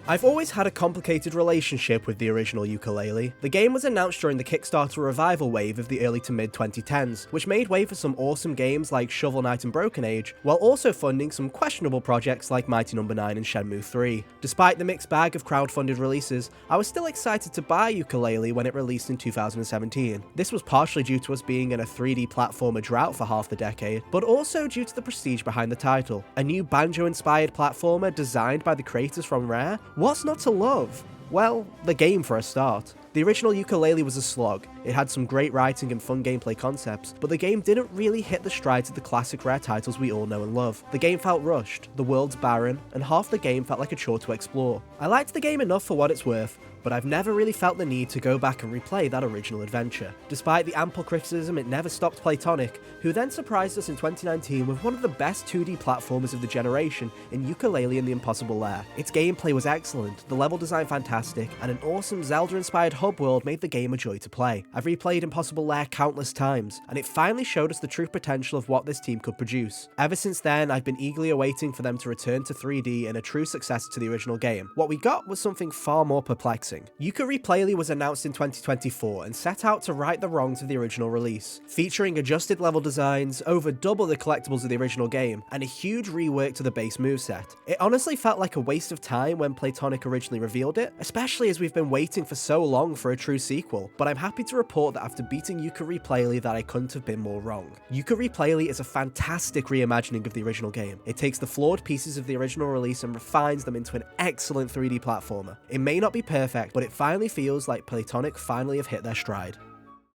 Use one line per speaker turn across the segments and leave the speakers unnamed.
I've always had a complicated relationship with the original Yooka-Laylee. The game was announced during the Kickstarter revival wave of the early to mid 2010s, which made way for some awesome games like Shovel Knight and Broken Age, while also funding some questionable projects like Mighty No. 9 and Shenmue 3. Despite the mixed bag of crowdfunded releases, I was still excited to buy Yooka-Laylee when it released in 2017. This was partially due to us being in a 3D platformer drought for half the decade, but also due to the prestige behind the title. A new banjo-inspired platformer designed by the creators from Rare? What's not to love? Well, the game for a start. The original Yooka-Laylee was a slog. It had some great writing and fun gameplay concepts, but the game didn't really hit the strides of the classic Rare titles we all know and love. The game felt rushed, the world's barren, and half the game felt like a chore to explore. I liked the game enough for what it's worth, but I've never really felt the need to go back and replay that original adventure. Despite the ample criticism, it never stopped Playtonic, who then surprised us in 2019 with one of the best 2D platformers of the generation in Yooka-Laylee and the Impossible Lair. Its gameplay was excellent, the level design fantastic, and an awesome Zelda-inspired hub world made the game a joy to play. I've replayed Impossible Lair countless times, and it finally showed us the true potential of what this team could produce. Ever since then, I've been eagerly awaiting for them to return to 3D and a true successor to the original game. What we got was something far more perplexing. Yooka Replaylee was announced in 2024 and set out to right the wrongs of the original release, featuring adjusted level designs, over double the collectables of the original game, and a huge rework to the base moveset. It honestly felt like a waste of time when Playtonic originally revealed it, especially as we've been waiting for so long for a true sequel, but I'm happy to report that after beating Yooka Replaylee that I couldn't have been more wrong. Yooka Replaylee is a fantastic reimagining of the original game. It takes the flawed pieces of the original release and refines them into an excellent 3D platformer. It may not be perfect, but it finally feels like Playtonic finally have hit their stride.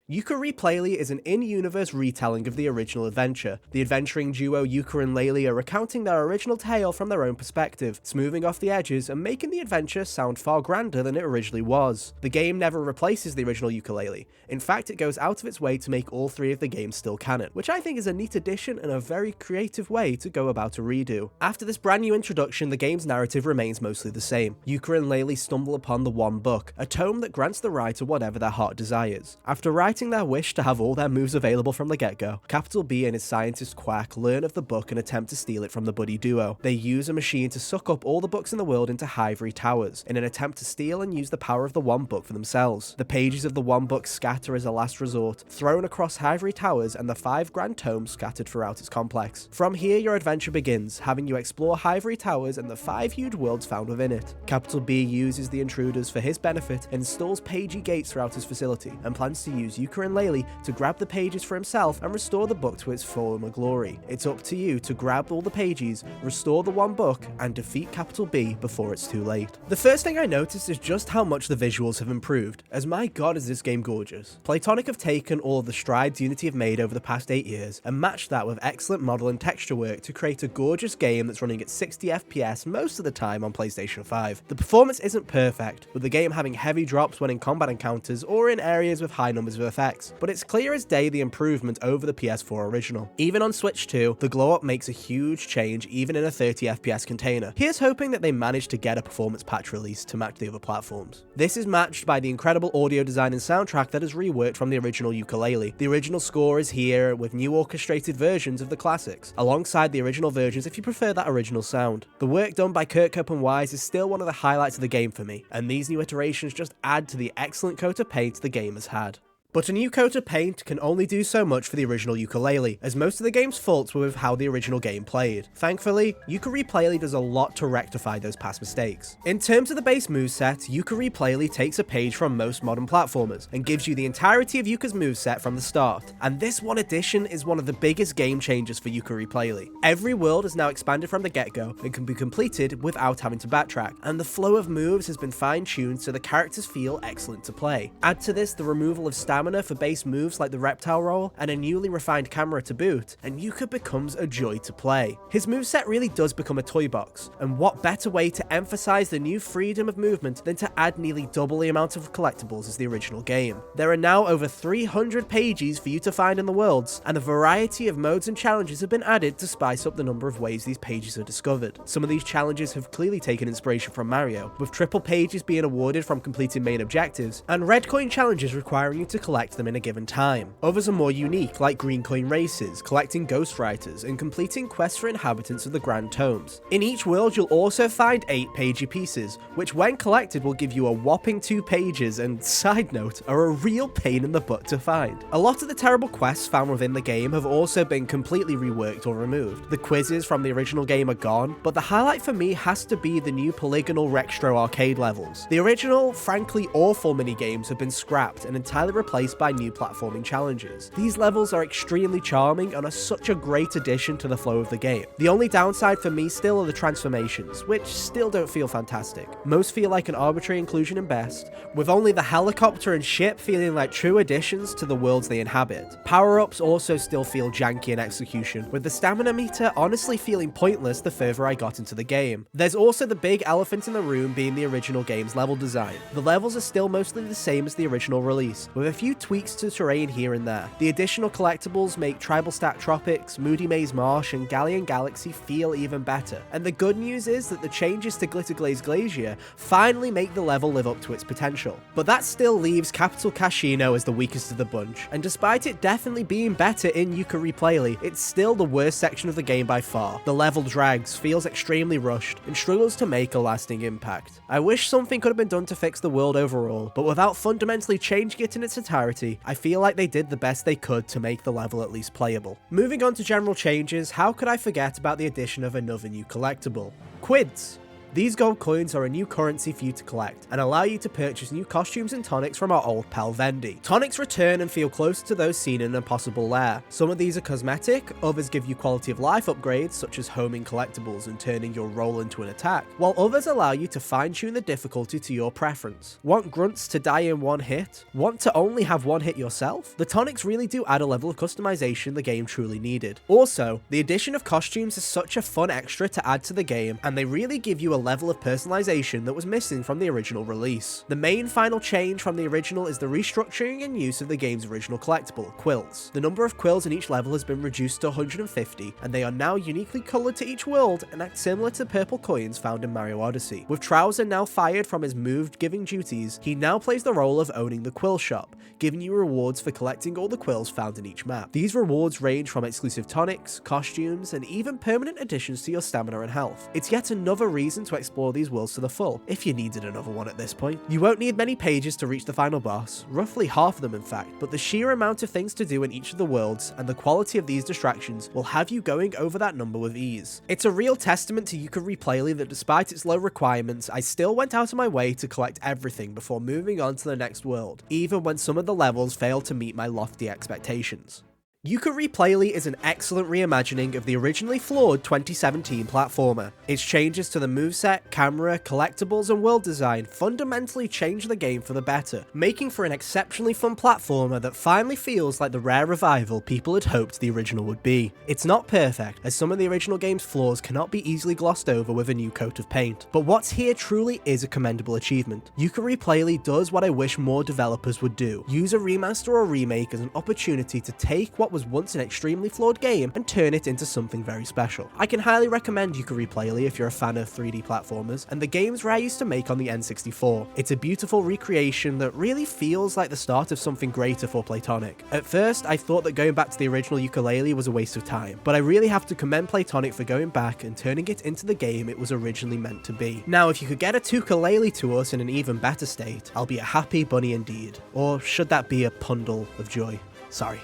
Yooka Replaylee is an in-universe retelling of the original adventure. The adventuring duo Yooka and Laylee are recounting their original tale from their own perspective, smoothing off the edges and making the adventure sound far grander than it originally was. The game never replaces the original Yooka-Laylee. In fact, it goes out of its way to make all three of the games still canon, which I think is a neat addition and a very creative way to go about a redo. After this brand new introduction, the game's narrative remains mostly the same. Yooka and Laylee stumble upon the One Book, a tome that grants the right to whatever their heart desires. After writing their wish to have all their moves available from the get-go, Capital B and his scientist Quack learn of the book and attempt to steal it from the buddy duo. They use a machine to suck up all the books in the world into Hivory Towers, in an attempt to steal and use the power of the One Book for themselves. The pages of the One Book scatter as a last resort, thrown across Hivory Towers and the 5 grand tomes scattered throughout its complex. From here your adventure begins, having you explore Hivory Towers and the 5 huge worlds found within it. Capital B uses the intruders for his benefit, installs pagey gates throughout his facility, and plans to use Yooka and Laylee to grab the pages for himself and restore the book to its former glory. It's up to you to grab all the pages, restore the One Book, and defeat Capital B before it's too late. The first thing I noticed is just how much the visuals have improved, as my god is this game gorgeous. Playtonic have taken all of the strides Unity have made over the past 8 years and matched that with excellent model and texture work to create a gorgeous game that's running at 60 FPS most of the time on PlayStation 5. The performance isn't perfect, with the game having heavy drops when in combat encounters or in areas with high numbers of effects, but it's clear as day the improvement over the PS4 original. Even on Switch 2, the glow up makes a huge change even in a 30 FPS container. Here's hoping that they manage to get a performance patch release to match the other platforms. This is matched by the incredible audio design and soundtrack that is reworked from the original Yooka-Laylee. The original score is here with new orchestrated versions of the classics, alongside the original versions if you prefer that original sound. The work done by Kirkhope and Wise is still one of the highlights of the game for me, and these new iterations just add to the excellent coat of paint the game has had. But a new coat of paint can only do so much for the original Yooka-Laylee, as most of the game's faults were with how the original game played. Thankfully, Yooka Replaylee does a lot to rectify those past mistakes. In terms of the base moveset, Yooka Replaylee takes a page from most modern platformers, and gives you the entirety of Yooka's moveset from the start. And this one addition is one of the biggest game changers for Yooka Replaylee. Every world is now expanded from the get-go, and can be completed without having to backtrack, and the flow of moves has been fine-tuned so the characters feel excellent to play. Add to this the removal of stamina for base moves like the reptile roll, and a newly refined camera to boot, and Yooka becomes a joy to play. His moveset really does become a toy box, and what better way to emphasize the new freedom of movement than to add nearly double the amount of collectibles as the original game. There are now over 300 pages for you to find in the worlds, and a variety of modes and challenges have been added to spice up the number of ways these pages are discovered. Some of these challenges have clearly taken inspiration from Mario, with triple pages being awarded from completing main objectives, and red coin challenges requiring you to collect collect them in a given time. Others are more unique, like green coin races, collecting ghostwriters, and completing quests for inhabitants of the Grand Tomes. In each world, you'll also find 8-pagey pieces, which when collected will give you a whopping 2 pages and, side note, are a real pain in the butt to find. A lot of the terrible quests found within the game have also been completely reworked or removed. The quizzes from the original game are gone, but the highlight for me has to be the new polygonal Rextro arcade levels. The original, frankly awful minigames have been scrapped and entirely replaced by new platforming challenges. These levels are extremely charming and are such a great addition to the flow of the game. The only downside for me still are the transformations, which still don't feel fantastic. Most feel like an arbitrary inclusion in best, with only the helicopter and ship feeling like true additions to the worlds they inhabit. Power-ups also still feel janky in execution, with the stamina meter honestly feeling pointless the further I got into the game. There's also the big elephant in the room being the original game's level design. The levels are still mostly the same as the original release, with a few tweaks to terrain here and there. The additional collectibles make Tribal Stack Tropics, Moody Maze Marsh, and Galleon Galaxy feel even better. And the good news is that the changes to Glitter Glaze Glacier finally make the level live up to its potential. But that still leaves Capital Casino as the weakest of the bunch, and despite it definitely being better in Yooka Replaylee, it's still the worst section of the game by far. The level drags, feels extremely rushed, and struggles to make a lasting impact. I wish something could have been done to fix the world overall, but without fundamentally changing it in its entirety, I feel like they did the best they could to make the level at least playable. Moving on to general changes, how could I forget about the addition of another new collectible? Quids! These gold coins are a new currency for you to collect, and allow you to purchase new costumes and tonics from our old pal Vendy. Tonics return and feel closer to those seen in Impossible Lair. Some of these are cosmetic, others give you quality of life upgrades such as homing collectibles and turning your roll into an attack, while others allow you to fine-tune the difficulty to your preference. Want grunts to die in one hit? Want to only have one hit yourself? The tonics really do add a level of customization the game truly needed. Also, the addition of costumes is such a fun extra to add to the game, and they really give you a level of personalization that was missing from the original release. The main final change from the original is the restructuring and use of the game's original collectible, quills. The number of quills in each level has been reduced to 150, and they are now uniquely coloured to each world and act similar to purple coins found in Mario Odyssey. With Trowser now fired from his move-giving duties, he now plays the role of owning the quill shop, giving you rewards for collecting all the quills found in each map. These rewards range from exclusive tonics, costumes, and even permanent additions to your stamina and health. It's yet another reason to explore these worlds to the full, if you needed another one at this point. You won't need many pages to reach the final boss, roughly half of them in fact, but the sheer amount of things to do in each of the worlds and the quality of these distractions will have you going over that number with ease. It's a real testament to Yooka Replaylee that despite its low requirements, I still went out of my way to collect everything before moving on to the next world, even when some of the levels failed to meet my lofty expectations. Yooka Replaylee is an excellent reimagining of the originally flawed 2017 platformer. Its changes to the moveset, camera, collectibles, and world design fundamentally change the game for the better, making for an exceptionally fun platformer that finally feels like the rare revival people had hoped the original would be. It's not perfect, as some of the original game's flaws cannot be easily glossed over with a new coat of paint, but what's here truly is a commendable achievement. Yooka Replaylee does what I wish more developers would do: use a remaster or remake as an opportunity to take what was once an extremely flawed game and turn it into something very special. I can highly recommend Yooka Replaylee if you're a fan of 3D platformers and the games Rare used to make on the N64. It's a beautiful recreation that really feels like the start of something greater for Playtonic. At first, I thought that going back to the original Yooka-Laylee was a waste of time, but I really have to commend Playtonic for going back and turning it into the game it was originally meant to be. Now, if you could get a Yooka-Laylee to us in an even better state, I'll be a happy bunny indeed. Or should that be a pundle of joy? Sorry.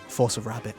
Force of rabbit.